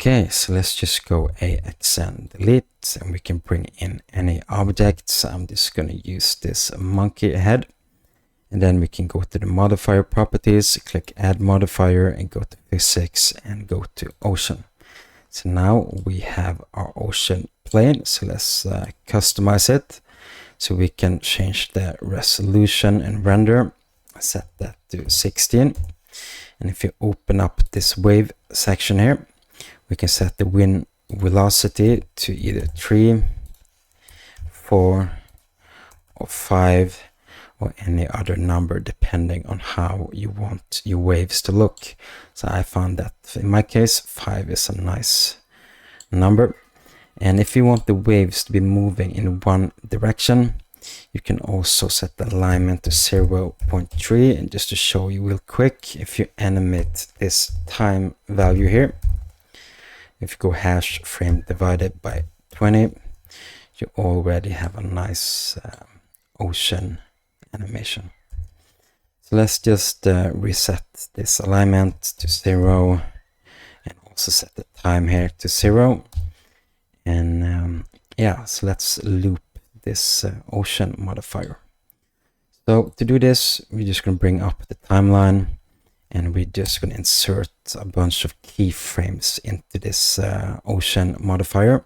Okay, so let's just go AX and delete, and we can bring in any objects. I'm just going to use this monkey head, and then we can go to the modifier properties, click add modifier, and go to physics and go to ocean. So now we have our ocean plane. So let's customize it. So we can change the resolution and render, set that to 16. And if you open up this wave section here, we can set the wind velocity to either 3, 4, or 5, or any other number depending on how you want your waves to look. So I found that in my case 5 is a nice number. And if you want the waves to be moving in one direction, you can also set the alignment to 0.3. And just to show you real quick, if you animate this time value here, if you go hash frame divided by 20, you already have a nice ocean animation. So let's just reset this alignment to 0 and also set the time here to 0. And yeah, so let's loop this ocean modifier. So to do this, we're just going to bring up the timeline, and we're just going to insert a bunch of keyframes into this ocean modifier.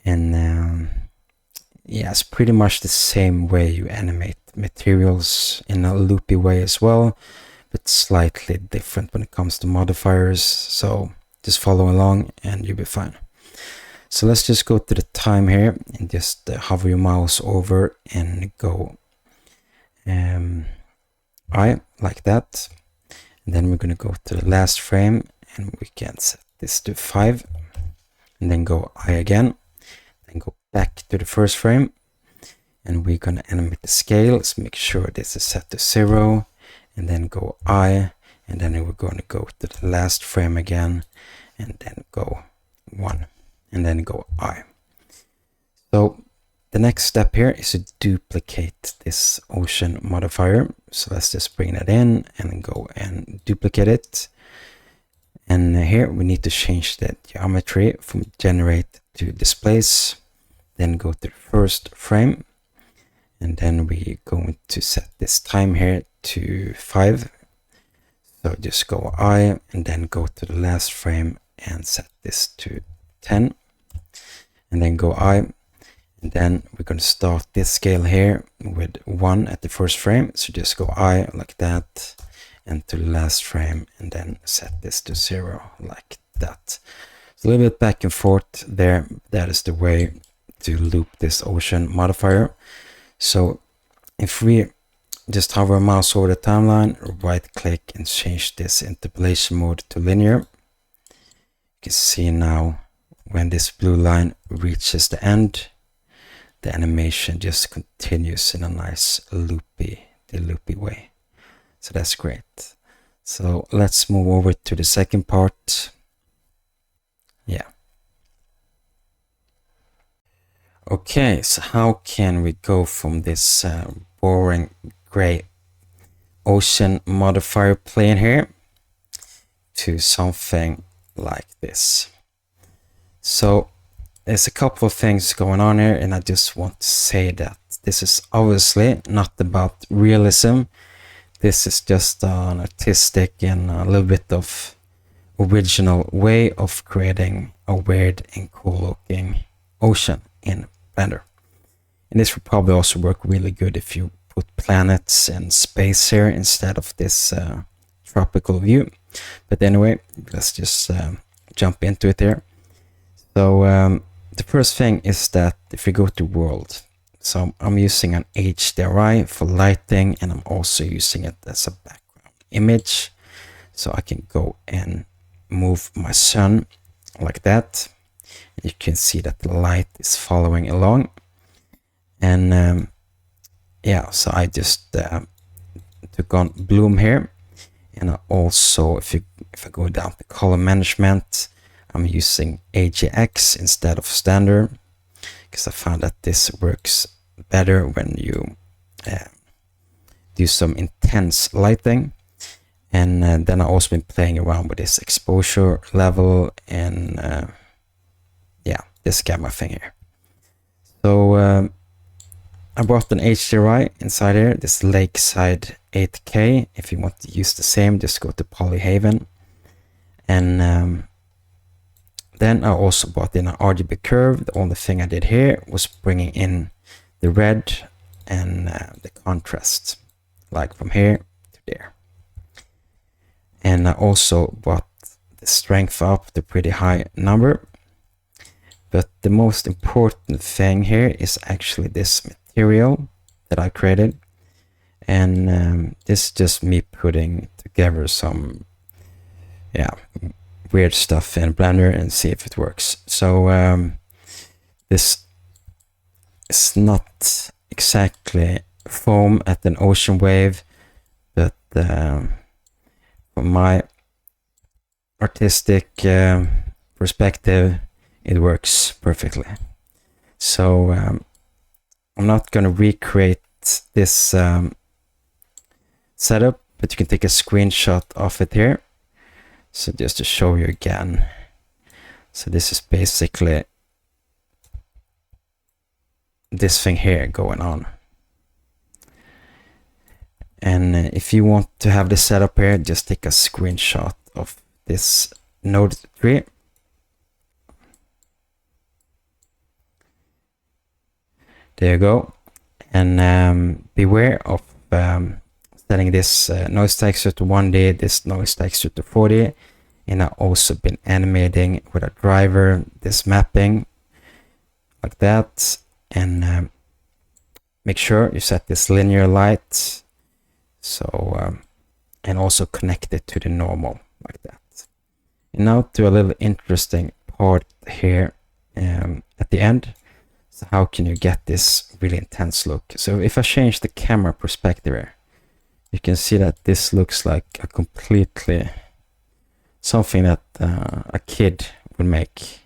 And yeah, it's pretty much the same way you animate materials in a loopy way as well, but slightly different when it comes to modifiers. So just follow along and you'll be fine. So let's just go to the time here and just hover your mouse over and go I like that. And then we're going to go to the last frame, and we can set this to 5, and then go I again, then go back to the first frame, and we're going to animate the scale. So make sure this is set to 0, and then go I, and then we're going to go to the last frame again, and then go 1, and then go I. So the next step here is to duplicate this ocean modifier. So let's just bring that in and go and duplicate it. And here we need to change the geometry from generate to displace. Then go to the first frame. And then we're going to set this time here to 5. So just go I and then go to the last frame and set this to 10. And then go I. And then we're going to start this scale here with 1 at the first frame. So just go I like that, and to the last frame, and then set this to 0 like that. So a little bit back and forth there. That is the way to loop this ocean modifier. So if we just hover our mouse over the timeline, right click and change this interpolation mode to linear, you can see now when this blue line reaches the end, the animation just continues in a nice loopy way. So that's great. So let's move over to the second part. Yeah. Okay, so how can we go from this boring gray ocean modifier plane here to something like this? So there's a couple of things going on here, and I just want to say that this is obviously not about realism. This is just an artistic and a little bit of original way of creating a weird and cool looking ocean in Blender. And this would probably also work really good if you put planets and space here instead of this tropical view. But anyway, let's just jump into it here. So the first thing is that if we go to world, so I'm using an HDRI for lighting, and I'm also using it as a background image. So I can go and move my sun like that. You can see that the light is following along. And yeah, so I just took on bloom here. And I also, if I go down to color management, I'm using AGX instead of standard, because I found that this works better when you do some intense lighting. And then I've also been playing around with this exposure level and yeah, this gamma thing here. So I brought an HDRI inside here, this Lakeside 8K. If you want to use the same, just go to Polyhaven. And then I also brought in an RGB curve. The only thing I did here was bringing in the red and the contrast, like from here to there. And I also brought the strength up to pretty high number. But the most important thing here is actually this material that I created. And this is just me putting together some weird stuff in Blender and see if it works. So this is not exactly foam at an ocean wave, but from my artistic perspective, it works perfectly. So I'm not going to recreate this setup, but you can take a screenshot of it here. So just to show you again. So this is basically this thing here going on. And if you want to have this setup here, just take a screenshot of this node tree. There you go. And beware of setting this noise texture to 1D, this noise texture to 4D. And I've also been animating with a driver, this mapping like that. And make sure you set this linear light. So, and also connect it to the normal like that. And now to a little interesting part here at the end. So how can you get this really intense look? So if I change the camera perspective here, you can see that this looks like a completely something that a kid would make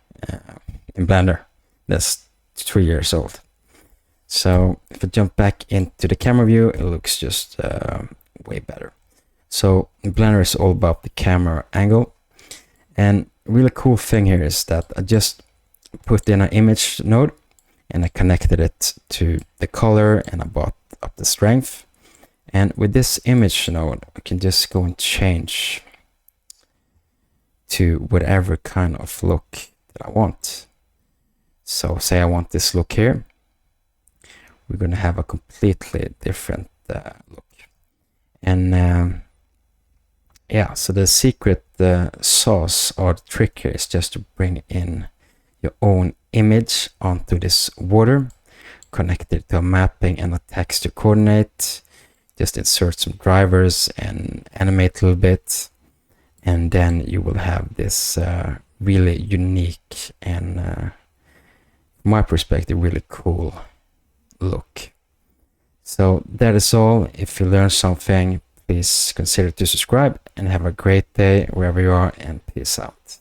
in Blender that's 3 years old. So if I jump back into the camera view, it looks just way better. So Blender is all about the camera angle. And a really cool thing here is that I just put in an image node and I connected it to the color and I brought up the strength. And with this image node, I can just go and change to whatever kind of look that I want. So say I want this look here. We're going to have a completely different look. And yeah, so the secret sauce or the trick here is just to bring in your own image onto this water, connect it to a mapping and a texture coordinate. Just insert some drivers and animate a little bit. And then you will have this really unique and, from my perspective, really cool look. So that is all. If you learned something, please consider to subscribe and have a great day wherever you are, and peace out.